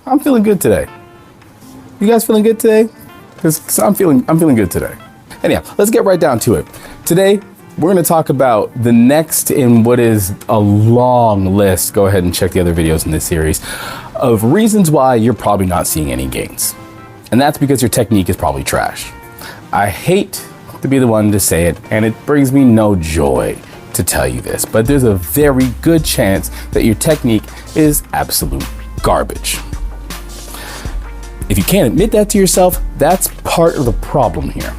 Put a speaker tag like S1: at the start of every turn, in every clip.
S1: I'm feeling good today. You guys feeling good today? Because I'm feeling good today. Anyhow, let's get right down to it. Today, we're going to talk about the next in what is a long list. Go ahead and check the other videos in this series of reasons why you're probably not seeing any gains. And that's because your technique is probably trash. I hate to be the one to say it, and it brings me no joy to tell you this, but there's a very good chance that your technique is absolute garbage. If you can't admit that to yourself, that's part of the problem here.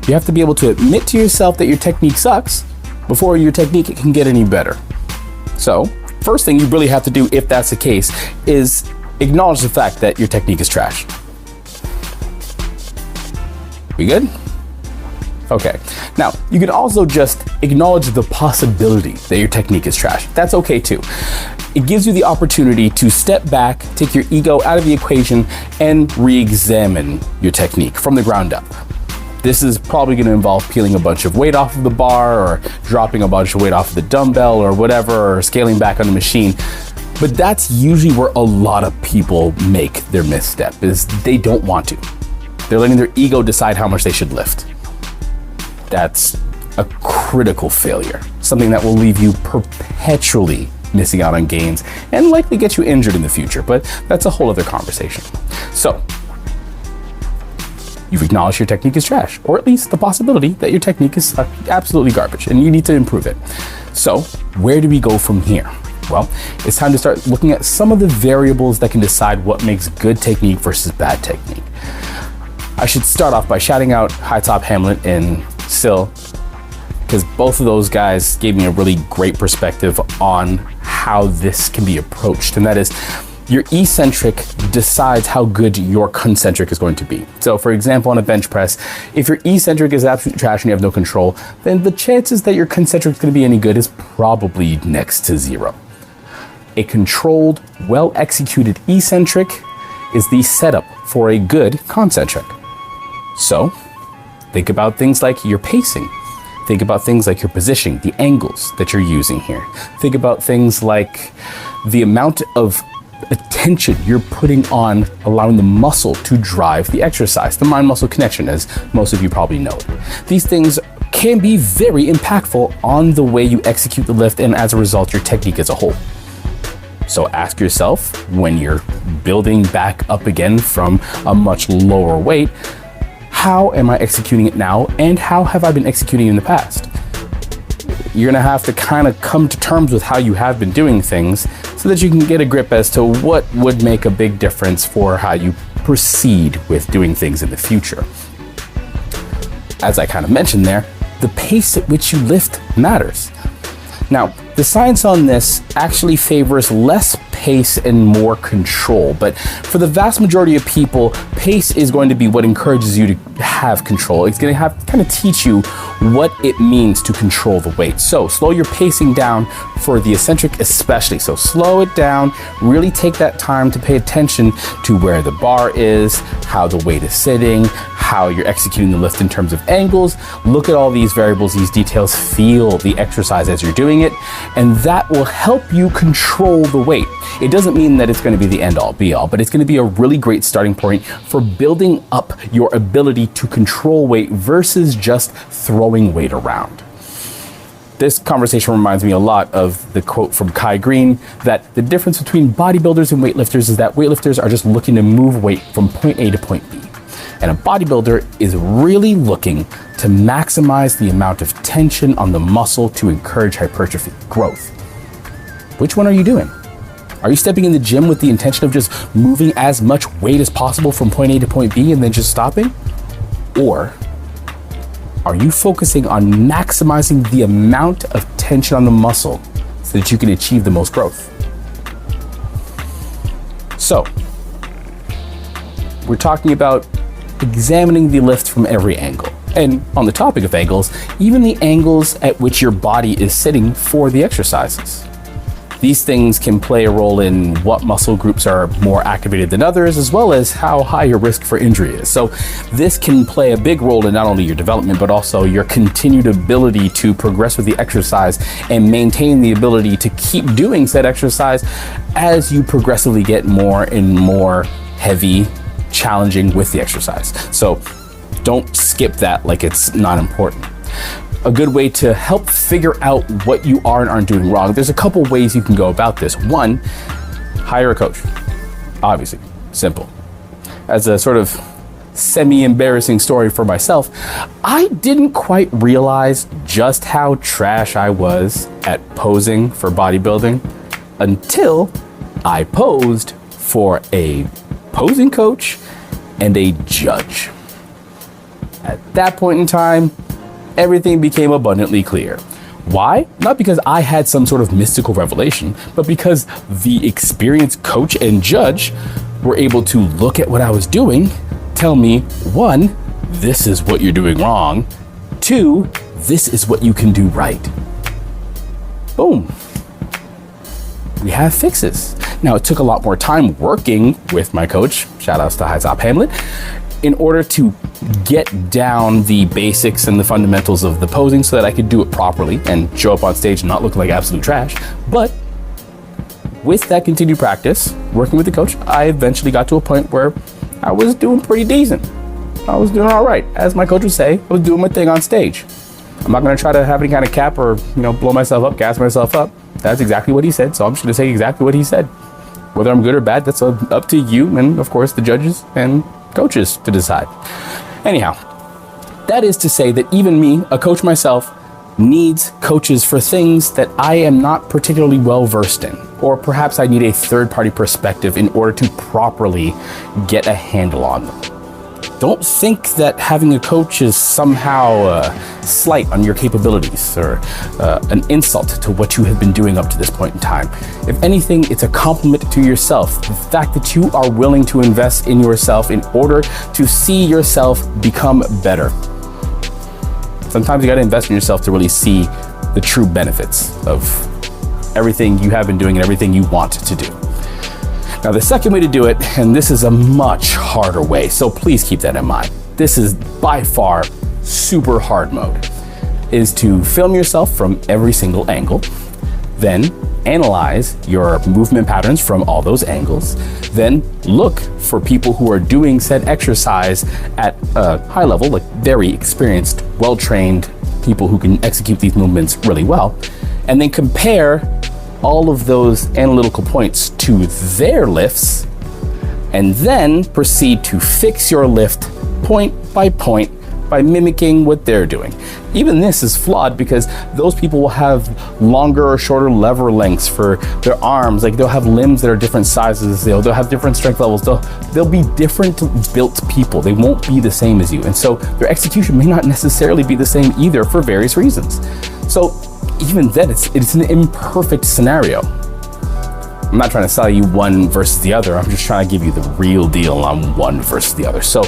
S1: You have to be able to admit to yourself that your technique sucks before your technique can get any better. So, first thing you really have to do, if that's the case, is acknowledge the fact that your technique is trash. We good? Okay. Now, you can also just acknowledge the possibility that your technique is trash. That's okay too. It gives you the opportunity to step back, take your ego out of the equation, and re-examine your technique from the ground up. This is probably going to involve peeling a bunch of weight off of the bar, or dropping a bunch of weight off of the dumbbell, or whatever, or scaling back on the machine. But that's usually where a lot of people make their misstep, is they don't want to. They're letting their ego decide how much they should lift. That's a critical failure, something that will leave you perpetually missing out on gains and likely get you injured in the future, but that's a whole other conversation. So, you've acknowledged your technique is trash, or at least the possibility that your technique is absolutely garbage and you need to improve it. So, where do we go from here? Well, it's time to start looking at some of the variables that can decide what makes good technique versus bad technique. I should start off by shouting out High Top Hamlet and Sill, because both of those guys gave me a really great perspective on how this can be approached, and that is, your eccentric decides how good your concentric is going to be. So for example, on a bench press, if your eccentric is absolute trash and you have no control, then the chances that your concentric is going to be any good is probably next to zero. A controlled, well-executed eccentric is the setup for a good concentric. So think about things like your pacing. Think about things like your positioning, the angles that you're using here. Think about things like the amount of attention you're putting on allowing the muscle to drive the exercise, the mind-muscle connection, as most of you probably know. These things can be very impactful on the way you execute the lift and as a result, your technique as a whole. So ask yourself, when you're building back up again from a much lower weight, how am I executing it now, and how have I been executing in the past? You're gonna have to kind of come to terms with how you have been doing things so that you can get a grip as to what would make a big difference for how you proceed with doing things in the future. As I kind of mentioned there, the pace at which you lift matters. Now, the science on this actually favors less pace and more control, but for the vast majority of people, pace is going to be what encourages you to have control. It's going to kind of teach you what it means to control the weight. So slow your pacing down for the eccentric especially. So slow it down, really take that time to pay attention to where the bar is, how the weight is sitting, how you're executing the lift in terms of angles. Look at all these variables, these details, feel the exercise as you're doing it, and that will help you control the weight. It doesn't mean that it's going to be the end all be all, but it's going to be a really great starting point for building up your ability to control weight versus just throwing weight around. This conversation reminds me a lot of the quote from Kai Green that the difference between bodybuilders and weightlifters is that weightlifters are just looking to move weight from point A to point B. And a bodybuilder is really looking to maximize the amount of tension on the muscle to encourage hypertrophy growth. Which one are you doing? Are you stepping in the gym with the intention of just moving as much weight as possible from point A to point B and then just stopping? Or are you focusing on maximizing the amount of tension on the muscle so that you can achieve the most growth? So, we're talking about examining the lift from every angle. And on the topic of angles, even the angles at which your body is sitting for the exercises. These things can play a role in what muscle groups are more activated than others, as well as how high your risk for injury is. So this can play a big role in not only your development, but also your continued ability to progress with the exercise and maintain the ability to keep doing said exercise as you progressively get more and more heavy, challenging with the exercise. So don't skip that like it's not important. A good way to help figure out what you are and aren't doing wrong, there's a couple ways you can go about this. One, hire a coach. Obviously, simple. As a sort of semi-embarrassing story for myself, I didn't quite realize just how trash I was at posing for bodybuilding until I posed for a posing coach and a judge. At that point in time, everything became abundantly clear. Why? Not because I had some sort of mystical revelation, but because the experienced coach and judge were able to look at what I was doing, tell me, one, this is what you're doing wrong. Two, this is what you can do right. Boom. We have fixes. Now, it took a lot more time working with my coach, shout outs to High Top Hamlet, in order to get down the basics and the fundamentals of the posing so that I could do it properly and show up on stage and not look like absolute trash. But with that continued practice, working with the coach, I eventually got to a point where I was doing pretty decent. I was doing all right. As my coach would say, I was doing my thing on stage. I'm not gonna try to have any kind of cap or, blow myself up, gas myself up. That's exactly what he said. So I'm just gonna say exactly what he said. Whether I'm good or bad, that's up to you and of course the judges and coaches to decide. Anyhow, that is to say that even me, a coach myself, needs coaches for things that I am not particularly well versed in, or perhaps I need a third-party perspective in order to properly get a handle on them. Don't think that having a coach is somehow a slight on your capabilities or an insult to what you have been doing up to this point in time. If anything, it's a compliment to yourself. The fact that you are willing to invest in yourself in order to see yourself become better. Sometimes you got to invest in yourself to really see the true benefits of everything you have been doing and everything you want to do. Now, the second way to do it, and this is a much harder way, so please keep that in mind. This is by far super hard mode, is to film yourself from every single angle, then analyze your movement patterns from all those angles, then look for people who are doing said exercise at a high level, like very experienced, well-trained people who can execute these movements really well, and then compare all of those analytical points to their lifts, and then proceed to fix your lift point by point by mimicking what they're doing. Even this is flawed because those people will have longer or shorter lever lengths for their arms. Like they'll have limbs that are different sizes. They'll have different strength levels. They'll be different built people. They won't be the same as you. And so their execution may not necessarily be the same either for various reasons. So even then, it's an imperfect scenario. I'm not trying to sell you one versus the other. I'm just trying to give you the real deal on one versus the other. So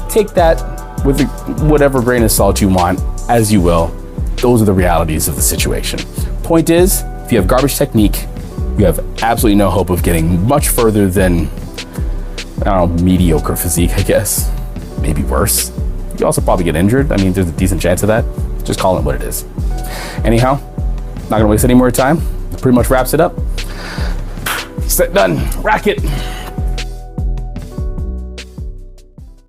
S1: take that with whatever grain of salt you want, as you will. Those are the realities of the situation. Point is, if you have garbage technique, you have absolutely no hope of getting much further than, mediocre physique, I guess. Maybe worse. You also probably get injured. I mean, there's a decent chance of that. Just call it what it is. Anyhow, not gonna waste any more time. That pretty much wraps it up. Set, done, rack it.